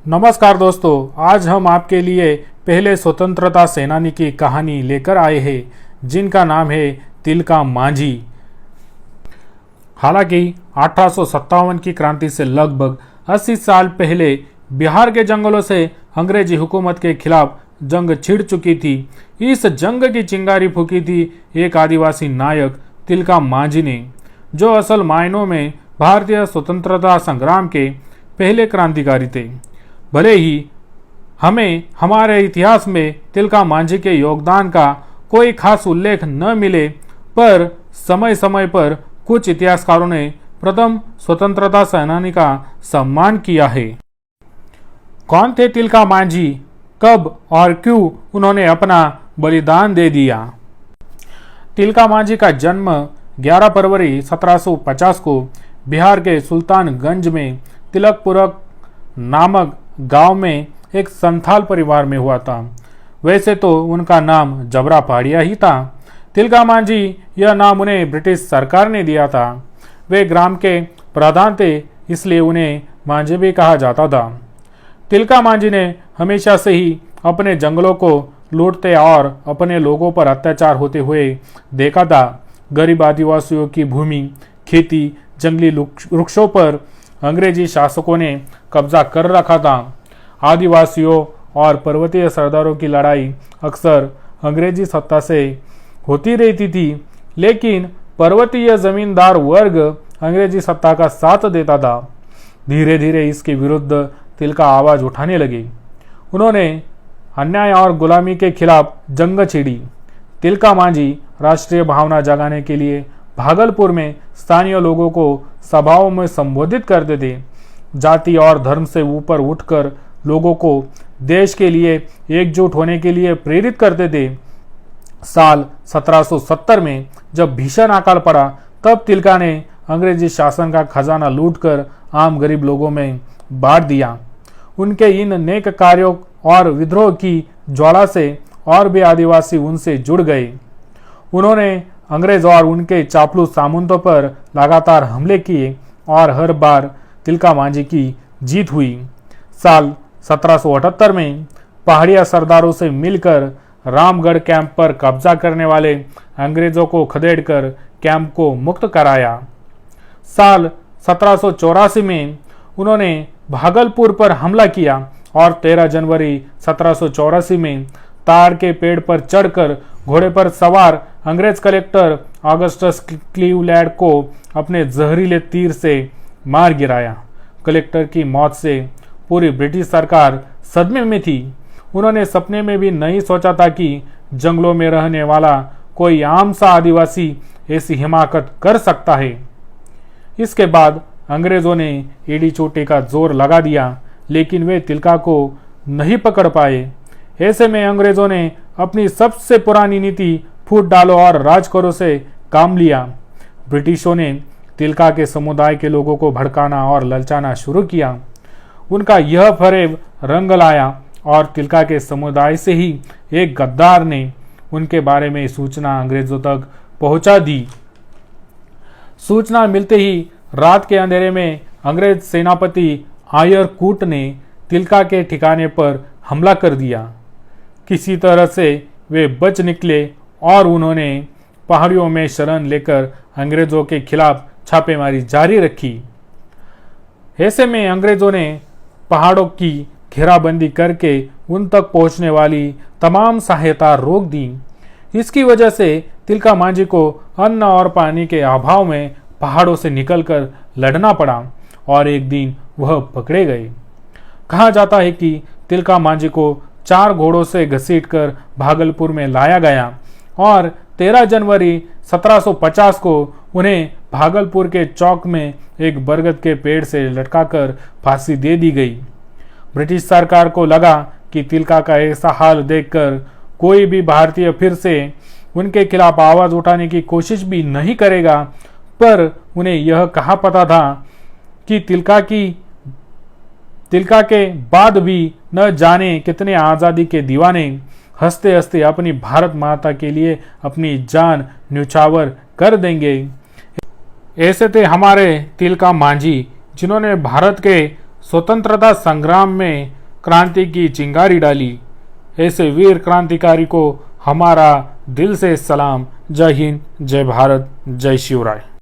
नमस्कार दोस्तों, आज हम आपके लिए पहले स्वतंत्रता सेनानी की कहानी लेकर आए हैं जिनका नाम है तिलका मांझी। हालांकि 1857 की क्रांति से लगभग 80 साल पहले बिहार के जंगलों से अंग्रेजी हुकूमत के खिलाफ जंग छिड़ चुकी थी। इस जंग की चिंगारी फूकी थी एक आदिवासी नायक तिलका मांझी ने, जो असल मायनों में भारतीय स्वतंत्रता संग्राम के पहले क्रांतिकारी थे। भले ही हमें हमारे इतिहास में तिलका मांझी के योगदान का कोई खास उल्लेख न मिले, पर समय समय पर कुछ इतिहासकारों ने प्रथम स्वतंत्रता सेनानी का सम्मान किया है। कौन थे तिलका मांझी, कब और क्यों उन्होंने अपना बलिदान दे दिया? तिलका मांझी का जन्म 11 फरवरी 1750 को बिहार के सुल्तानगंज में तिलकपुर नामक गांव में एक संथाल परिवार में हुआ था। वैसे तो उनका नाम जबरा पहाड़िया ही था। तिलका मांझी यह नाम उन्हें ब्रिटिश सरकार ने दिया था। वे ग्राम के प्रधान थे, इसलिए उन्हें मांझी भी कहा जाता था। तिलका मांझी ने हमेशा से ही अपने जंगलों को लूटते और अपने लोगों पर अत्याचार होते हुए देखा था। गरीब आदिवासियों की भूमि, खेती, जंगली वृक्षों पर अंग्रेजी शासकों ने कब्जा कर रखा था। आदिवासियों और पर्वतीय सरदारों की लड़ाई अक्सर अंग्रेजी सत्ता से होती रहती थी, लेकिन पर्वतीय जमींदार वर्ग अंग्रेजी सत्ता का साथ देता था। धीरे धीरे इसके विरुद्ध तिलका आवाज उठाने लगे। उन्होंने अन्याय और गुलामी के खिलाफ जंग छेड़ी। तिलका मांझी राष्ट्रीय भावना जगाने के लिए भागलपुर में स्थानीय लोगों को सभाओं में संबोधित करते थे। जाति और धर्म से ऊपर उठकर लोगों को देश के लिए एकजुट होने के लिए प्रेरित करते थे। साल 1770 में जब भीषण अकाल पड़ा, तब तिलका ने अंग्रेजी शासन का खजाना लूटकर आम गरीब लोगों में बांट दिया। उनके इन नेक कार्यों और विद्रोह की ज्वाला से और भी आदिवासी उनसे जुड़ गए। उन्होंने अंग्रेज और उनके चापलूस सामंतों पर लगातार हमले किए और हर बार तिलका मांझी की जीत हुई। साल 1778 में पहाड़िया सरदारों से मिलकर रामगढ़ कैंप पर कब्जा करने वाले अंग्रेजों को खदेड़कर कैंप को मुक्त कराया। साल 1784 में उन्होंने भागलपुर पर हमला किया और 13 जनवरी 1784 में ताड़ के पेड़ पर चढ़कर घोड़े पर सवार अंग्रेज कलेक्टर ऑगस्टस क्लीवलैंड को अपने जहरीले तीर से मार गिराया। कलेक्टर की मौत से पूरी ब्रिटिश सरकार सदमे में थी। उन्होंने सपने में भी नहीं सोचा था कि जंगलों में रहने वाला कोई आम सा आदिवासी ऐसी हिमाकत कर सकता है। इसके बाद अंग्रेजों ने एड़ी चोटी का जोर लगा दिया, लेकिन वे तिलका को नहीं पकड़ पाए। ऐसे में अंग्रेजों ने अपनी सबसे पुरानी नीति फूट डालो और राज करो से काम लिया। ब्रिटिशों ने तिलका के समुदाय के लोगों को भड़काना और ललचाना शुरू किया। उनका यह फरेब रंग लाया और तिलका के समुदाय से ही एक गद्दार ने उनके बारे में सूचना अंग्रेजों तक पहुंचा दी। सूचना मिलते ही रात के अंधेरे में अंग्रेज सेनापति आयर कूट ने तिलका के ठिकाने पर हमला कर दिया। किसी तरह से वे बच निकले और उन्होंने पहाड़ियों में शरण लेकर अंग्रेजों के खिलाफ छापेमारी जारी रखी। ऐसे में अंग्रेजों ने पहाड़ों की घेराबंदी करके उन तक पहुंचने वाली तमाम सहायता रोक दी। इसकी वजह से तिलका मांझी को अन्न और पानी के अभाव में पहाड़ों से निकलकर लड़ना पड़ा और एक दिन वह पकड़े गए। कहा जाता है कि तिलका मांझी को 4 घोड़ों से घसीटकर भागलपुर में लाया गया और 13 जनवरी 1750 को उन्हें भागलपुर के चौक में एक बरगद के पेड़ से लटकाकर फांसी दे दी गई। ब्रिटिश सरकार को लगा कि तिलका का ऐसा हाल देखकर कोई भी भारतीय फिर से उनके खिलाफ आवाज उठाने की कोशिश भी नहीं करेगा, पर उन्हें यह कहा पता था कि तिलका के बाद भी न जाने कितने आज़ादी के दीवाने हंसते हंसते अपनी भारत माता के लिए अपनी जान न्यौछावर कर देंगे। ऐसे थे हमारे तिलका मांझी, जिन्होंने भारत के स्वतंत्रता संग्राम में क्रांति की चिंगारी डाली। ऐसे वीर क्रांतिकारी को हमारा दिल से सलाम। जय हिंद, जय भारत, जय शिवराय।